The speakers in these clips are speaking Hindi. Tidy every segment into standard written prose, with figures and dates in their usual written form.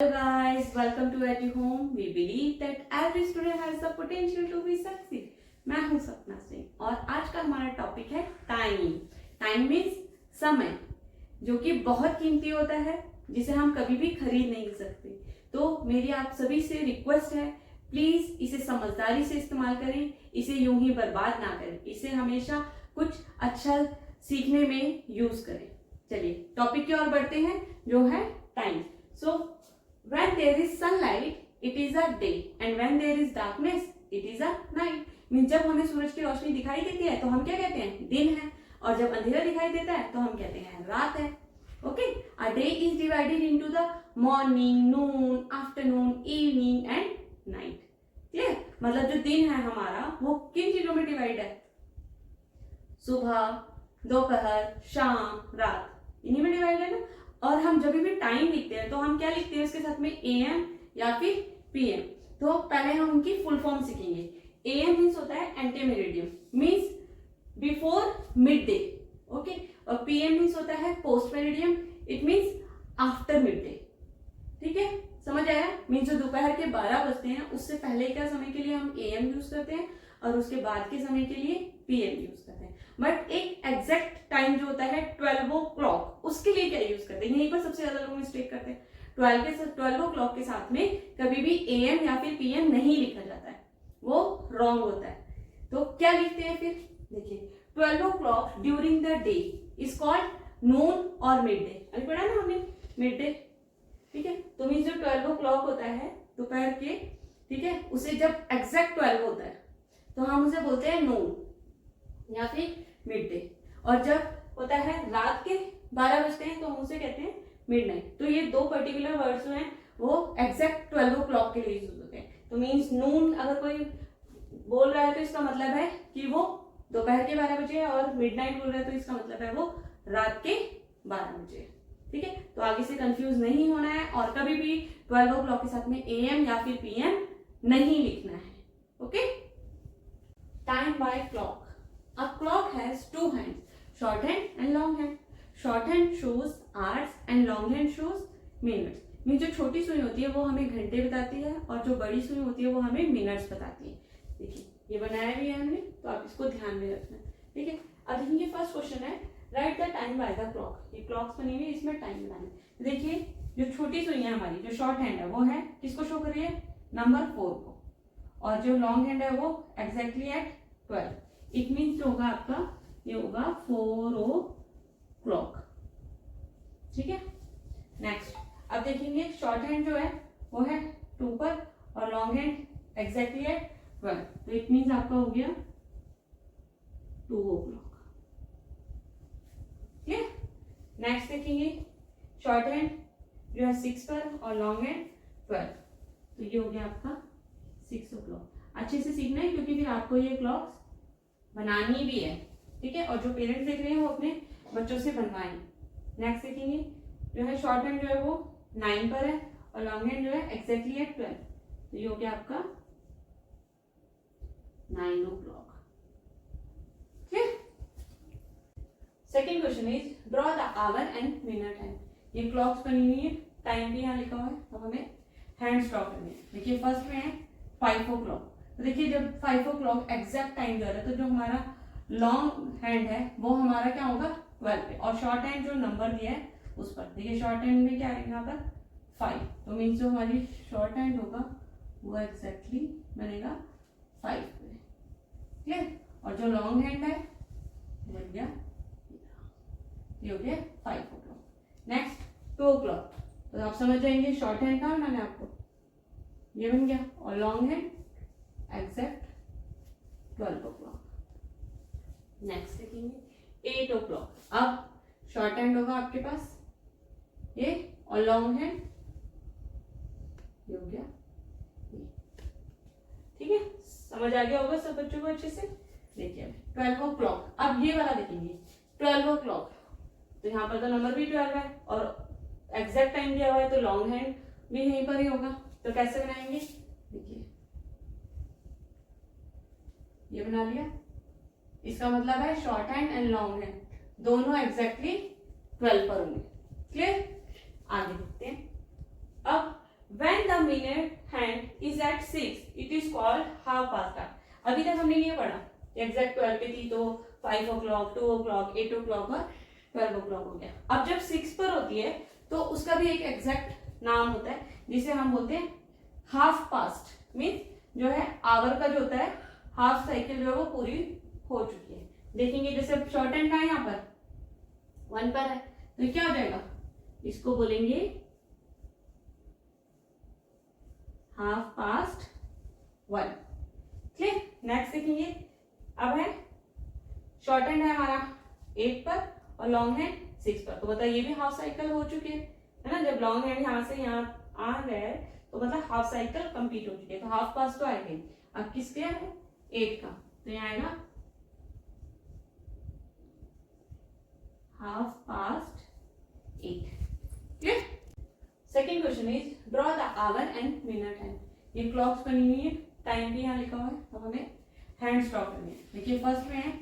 Hello guys, welcome to At Home. We believe that every student has the potential to be succeed. मैं हूं सपना सिंह और आज का हमारा टॉपिक है टाइम. टाइम मीन्स समय, जो कि बहुत कीमती होता है, जिसे हम कभी भी खरीद नहीं सकते. तो मेरी आप सभी से रिक्वेस्ट है, प्लीज इसे समझदारी से इस्तेमाल करें, इसे यूं ही बर्बाद ना करें, इसे हमेशा कुछ अच्छा सीखने में यूज करें. चलिए टॉपिक की ओर बढ़ते हैं, जो है time. So when there is sunlight it is a day and when there is darkness it is a night. Means जब हमें सूरज की रोशनी दिखाई देती है तो हम क्या कहते हैं, दिन है, और जब अंधेरा दिखाई देता है तो हम कहते हैं रात है. Okay, a day is divided into the morning, noon, afternoon, evening and night. Clear? मतलब जो दिन है हमारा वो किन चीजों में डिवाइड है? सुबह, दोपहर, शाम, रात, इन्हीं में डिवाइड है ना. और हम जब भी टाइम लिखते हैं तो हम क्या लिखते हैं उसके साथ में AM या फिर PM. तो पहले हम उनकी फुल फॉर्म सीखेंगे. AM मीन्स होता है ante meridiem, means before mid day. Okay, और PM मीन्स होता है post meridiem, it means after mid day. ठीक है, समझ आया? मीन्स जो दोपहर के 12 बजते हैं उससे पहले का समय के लिए हम AM यूज करते हैं और उसके बाद के समय के लिए PM यूज करते हैं. बट एक एग्जैक्ट टाइम जो होता है 12 o'clock, उसके लिए क्या यूज करते हैं? यहीं पर सबसे ज्यादा लोग मिस्टेक करते हैं. 12 o'clock के साथ में कभी भी AM या फिर PM नहीं लिखा जाता है, वो रॉन्ग होता है. तो क्या लिखते हैं फिर? देखिए, 12 o'clock during the day is called noon और मिड डे. अभी पढ़ा ना हमने मिड डे. ठीक है, तो मीन्स जो 12 o'clock होता है दोपहर के, ठीक है, उसे जब एग्जैक्ट 12 होता है तो हम उसे बोलते हैं नून या फिर मिड डे. और जब होता है रात के 12 बजते हैं तो हम उसे कहते हैं मिडनाइट. तो ये दो पर्टिकुलर वर्ड्स जो हैं वो एग्जैक्ट 12 o'clock के लिए यूज होते हैं. तो मीन्स नून अगर कोई बोल रहा है तो इसका मतलब है कि वो दोपहर के 12 बजे है, और मिडनाइट बोल रहा है तो इसका मतलब है वो रात के 12 बजे. ठीक है, तो आगे से कंफ्यूज नहीं होना है, और कभी भी 12 o'clock के साथ में AM या फिर PM नहीं लिखना है. Okay, time by clock. A clock has two hands, short hand and long hand. Short hand shows hours and long hand shows minutes. Mean जो छोटी सुई होती है वो हमें घंटे बताती है, और जो बड़ी सुई होती है वो हमें मिनट्स बताती है. देखिए ये बनाया भी है हमने, तो आप इसको ध्यान में रखना. ठीक है, अब देखिए फर्स्ट क्वेश्चन है, right the time by the clock. ये क्लॉक्स बनी हुई है, इसमें टाइम बनाना है. देखिए जो छोटी सुई है हमारी, जो शॉर्ट हैंड है वो है किसको शो कर रही है? नंबर 4 को. और जो लॉन्ग हैंड है वो एग्जैक्टली एट 12. इट मीन्स जो होगा आपका, ये होगा 4 o'clock. ठीक है, नेक्स्ट अब देखेंगे शॉर्ट हैंड जो है वो है 2 पर, और लॉन्ग हैंड एग्जैक्टली है 12. तो इट मीन्स आपका हो गया 2 o'clock. ठीक है, नेक्स्ट देखेंगे शॉर्ट हैंड जो है 6 पर और लॉन्ग हैंड 12. तो ये हो गया आपका 6 o'clock. अच्छे से सीखना है क्योंकि फिर आपको ये क्लॉक्स बनानी भी है. ठीक है, और जो पेरेंट्स देख रहे हैं वो अपने बच्चों से बनवाएं. नेक्स्ट देखेंगे जो है शॉर्ट हैंड जो है वो 9 पर है, और लॉन्ग हैंड जो है एग्जैक्टली है 12. तो ये हो गया आपका 9 o'clock. ठीक. Second question is draw the our and minute hand. ये क्लॉक्स बनी हुई है, टाइम भी यहाँ लिखा हुआ है, तो हमें हैंड्स ड्रॉ करने हैं. देखिए फर्स्ट में है 5 o'clock. तो देखिए जब 5 o'clock एग्जैक्ट टाइम जा रहा है तो जो हमारा लॉन्ग हैंड है वो हमारा क्या होगा 12 पे, और शॉर्ट हैंड जो नंबर दिया है उस पर. देखिए शॉर्ट हैंड में क्या है यहाँ पर 5. तो मीन्स जो हमारी शॉर्ट हैंड होगा वो एग्जैक्टली बनेगा 5 पे. क्लियर? और जो लॉन्ग हैंड है बन गया, ये हो गया 5 o'clock. Next 2 o'clock. तो आप समझ जाएंगे शॉर्ट हैंड का मैंने आपको, ये बन गया, और long hand exact 12 o'clock. Next देखेंगे 8 o'clock. अब शॉर्ट हैंड होगा आपके पास ये, और लॉन्ग हैंड ये हो गया ये. ठीक है, समझ आ गया होगा सब बच्चों को अच्छे से. देखिए 12 o'clock. अब ये वाला देखेंगे 12 o'clock. तो यहाँ पर तो नंबर भी 12 है और एग्जैक्ट टाइम दिया हुआ है, तो लॉन्ग हैंड भी यहीं पर ही होगा. तो कैसे बनाएंगे? देखिए ये बना लिया. इसका मतलब है short hand and long hand दोनों एग्जैक्टली 12 पर होंगे. क्लियर? आगे देखते हैं. अब minute hand is at 6 it is called half past hour. अभी तक हमने ये पढ़ा एग्जैक्ट 12 पे थी तो 5 o'clock, 2 o'clock, 8 o'clock और 12 o'clock हो गया। अब जब 6 पर होती है तो उसका भी एक एग्जैक्ट नाम होता है जिसे हम बोलते हैं हाफ पास्ट। मीन्स जो है आवर का जो होता है हाफ साइकिल जो है वो पूरी हो चुकी है। देखेंगे जैसे शॉर्ट हैंड का है यहाँ पर 1 पर है तो ये क्या हो जाएगा, इसको बोलेंगे हाफ पास्ट 1। क्लियर। नेक्स्ट देखेंगे अब है शॉर्ट हैंड है हमारा 8 पर और लॉन्ग हैंड 6 पर, तो बताइए ये भी हाफ साइकिल हो चुकी है ना। जब लॉन्ग हैंड यहाँ से यहाँ आ गए तो मतलब हाफ साइकिल कंप्लीट हो चुकी है, तो हाफ पास्ट तो आएगी। अब किसके है 8 का, तो यहाँ आएगा half past 8। Clear. Second question is draw the our and minute hand. ये क्लॉक्स बनी हुई है, टाइम भी यहाँ लिखा हुआ है, तो हमें हैंड्स ड्रॉ करनी है। देखिए फर्स्ट में है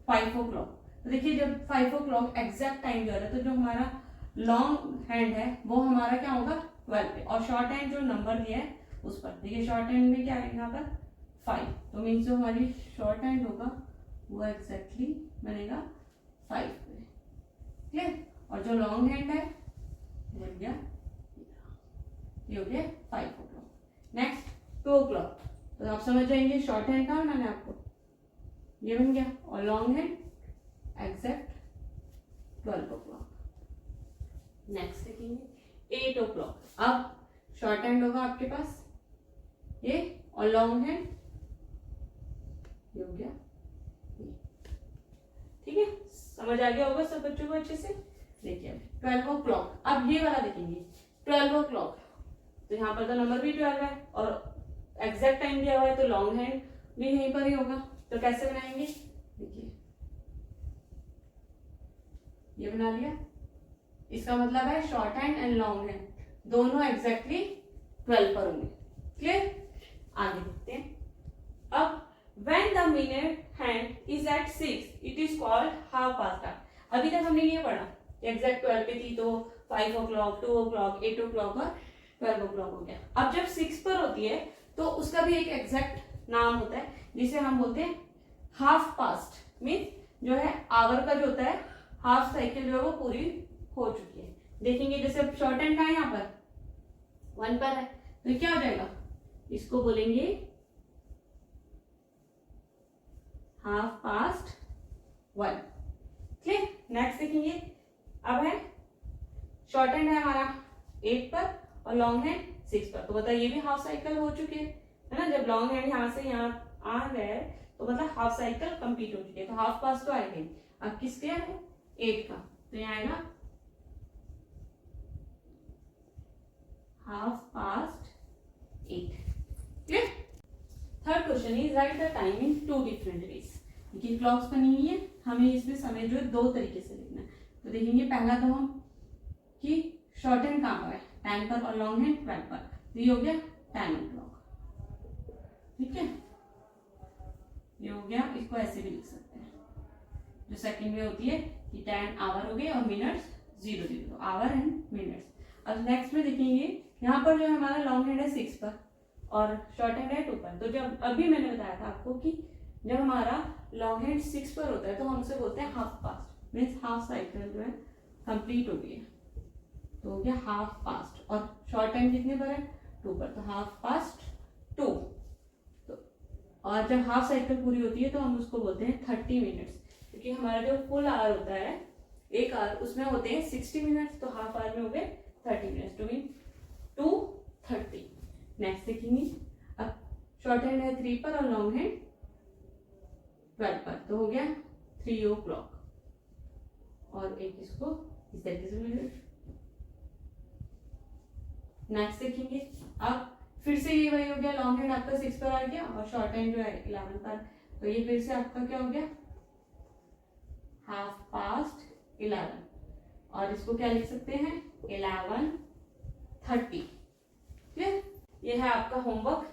5 o'clock, तो देखिए जब 5 o'clock एग्जैक्ट टाइम दे रहा है तो जो हमारा लॉन्ग हैंड है वो हमारा क्या होगा 12 पे, और शॉर्ट हैंड जो नंबर दिया है उस पर। देखिए शॉर्ट हैंड में क्या है यहाँ पर 5, तो मीन्स जो हमारी शॉर्ट हैंड होगा वो एग्जैक्टली बनेगा 5 पे। क्लियर। और जो लॉन्ग हैंड है वो हो गया, ये हो गया 5 o'clock। नेक्स्ट 2 o'clock, तो आप समझ जाएंगे शॉर्ट हैंड का मैंने आपको ये बन गया, और long hand exact 12 o'clock। Next देखेंगे 8 o'clock। अब शॉर्ट हैंड होगा आपके पास ये, और लॉन्ग हैंड ये हो गया ये। ठीक है, समझ आ गया होगा सब बच्चों को अच्छे से। देखिए 12 o'clock, अब ये वाला देखेंगे 12 o'clock, तो यहाँ पर तो नंबर भी 12 है और एग्जैक्ट टाइम दिया हुआ है, तो लॉन्ग हैंड भी यहीं पर ही होगा। तो कैसे बनाएंगे, देखिए ये बना लिया, इसका मतलब है short hand and long hand दोनों एग्जैक्टली 12 पर होंगे। क्लियर। आगे देखते हैं। अब when the minute hand is at 6 it is called half past hour। अभी तक हमने ये पढ़ा एग्जैक्ट 12 पे थी तो 5 o'clock, 2 o'clock, 8 o'clock और 12 o'clock हो गया। अब जब 6 पर होती है तो उसका भी एक एग्जैक्ट नाम होता है जिसे हम बोलते हैं हाफ पास्ट। मीन्स जो है आवर का जो होता है हाफ साइकिल जो है वो पूरी हो चुकी है। देखेंगे जैसे शॉर्ट हैंड का है यहाँ पर 1 पर है तो ये क्या हो जाएगा, इसको बोलेंगे हाफ पास्ट 1। क्लियर। नेक्स्ट देखेंगे अब है शॉर्ट हैंड है हमारा 8 पर और लॉन्ग हैंड 6 पर, तो बताइए ये भी हाफ साइकिल हो चुकी है ना। जब लॉन्ग हैंड यहाँ से यहाँ आ गए तो मतलब हाफ साइकिल कंप्लीट हो चुकी है, तो हाफ पास्ट तो आएगी। अब किसके है 8 का, तो यहाँ आएगा half past 8। Clear. Third question is right the time in 2 different ways. देखिए क्लॉक्स बनी हुई है, हमें इसमें समय जो है 2 तरीके से लिखना है। तो देखेंगे पहला तो हम कि शॉर्ट हैंड कहाँ पर है 10 पर और लॉन्ग हैंड 12 पर, तो ये हो गया 10 o'clock। ठीक है, ये हो गया, इसको ऐसे भी लिख सकते हैं। जो सेकंड में होती है कि 10 आवर हो गए और मिनट्स 0 0, आवर एंड मिनट्स। अब नेक्स्ट में देखेंगे यहाँ पर जो हमारा लॉन्ग हैंड है 6 पर और शॉर्ट हैंड है 2 पर। तो जब अभी मैंने बताया था आपको कि जब हमारा लॉन्ग हैंड 6 पर होता है तो हम उसे बोलते हैं half past. Means half cycle जो है कंप्लीट हो गई है, तो हो गया हाफ पास्ट। और शॉर्ट हैंड कितने पर है 2 पर, तो हाफ पास्ट 2। तो और जब हाफ साइकिल पूरी होती है तो हम उसको बोलते हैं 30 मिनट्स, क्योंकि हमारा जो फुल आवर होता है एक आवर उसमें होते हैं 60 मिनट्स, तो हाफ आवर में हो गए 30 मिनट्स, टू मीन 2:30। नेक्स्ट देखेंगे अब शॉर्ट हैंड है 3 पर और लॉन्ग हैंड 12 पर, तो हो गया 3 o'clock। और एक इसको इस तरीके से मिल। नेक्स्ट देखेंगे अब फिर से ये वही हो गया, लॉन्ग हैंड आपका 6 पर आ गया और शॉर्ट हैंड जो है 11 पर, तो ये फिर से आपका क्या हो गया हाफ पास्ट 11। और इसको क्या लिख सकते हैं 11:30। क्लियर। ये है आपका होमवर्क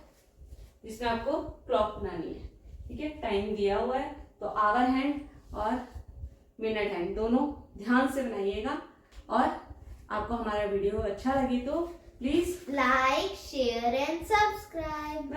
जिसमें आपको क्लॉक बनानी है। ठीक है, टाइम दिया हुआ है तो आवर हैंड और मिनट हैंड दोनों ध्यान से बनाइएगा। और आपको हमारा वीडियो अच्छा लगे तो please like, share and subscribe.